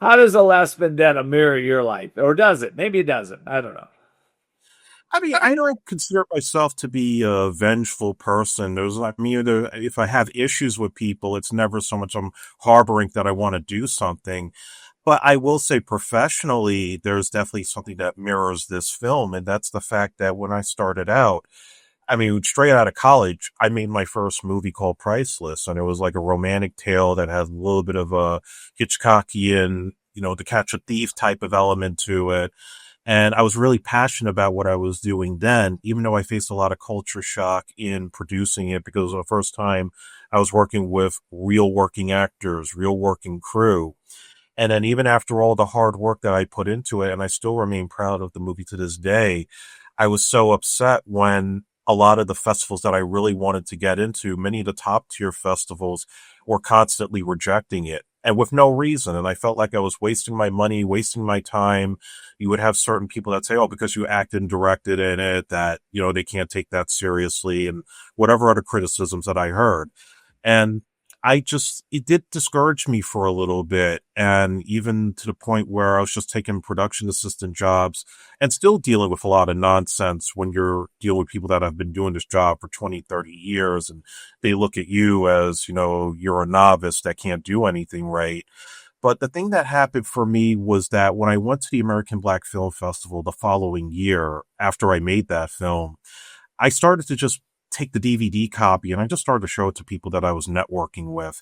how does The Last Vendetta mirror your life? Or does it? Maybe it doesn't. I don't know. I mean, I don't consider myself to be a vengeful person. There's like me, if I have issues with people, it's never so much I'm harboring that I want to do something. But I will say professionally, there's definitely something that mirrors this film. And that's the fact that when I started out, I mean, straight out of college, I made my first movie called Priceless, and it was like a romantic tale that has a little bit of a Hitchcockian, to catch a thief type of element to it. And I was really passionate about what I was doing then, even though I faced a lot of culture shock in producing it because it was the first time I was working with real working actors, real working crew. And then even after all the hard work that I put into it, and I still remain proud of the movie to this day, I was so upset when a lot of the festivals that I really wanted to get into, many of the top tier festivals were constantly rejecting it and with no reason. And I felt like I was wasting my money, wasting my time. You would have certain people that say, oh, because you acted and directed in it, that, they can't take that seriously and whatever other criticisms that I heard. And it did discourage me for a little bit. And even to the point where I was just taking production assistant jobs and still dealing with a lot of nonsense when you're dealing with people that have been doing this job for 20, 30 years. And they look at you as, you're a novice that can't do anything right. But the thing that happened for me was that when I went to the American Black Film Festival the following year after I made that film, I started to just take the DVD copy and I just started to show it to people that I was networking with.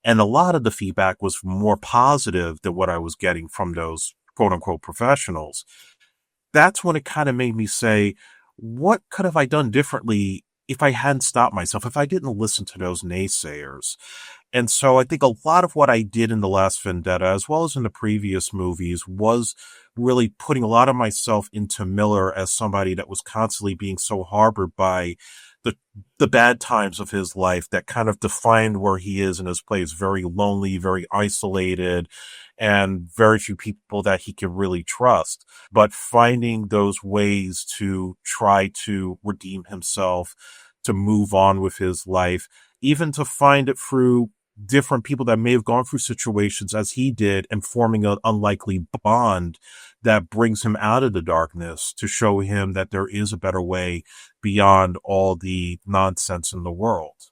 And a lot of the feedback was more positive than what I was getting from those quote unquote professionals. That's when it kind of made me say, what could have I done differently if I hadn't stopped myself, if I didn't listen to those naysayers? And so I think a lot of what I did in The Last Vendetta, as well as in the previous movies, was really putting a lot of myself into Miller as somebody that was constantly being so harbored by the the bad times of his life that kind of defined where he is in his place. Very lonely, very isolated, and very few people that he can really trust. But finding those ways to try to redeem himself, to move on with his life, even to find it through different people that may have gone through situations as he did and forming an unlikely bond that brings him out of the darkness to show him that there is a better way beyond all the nonsense in the world.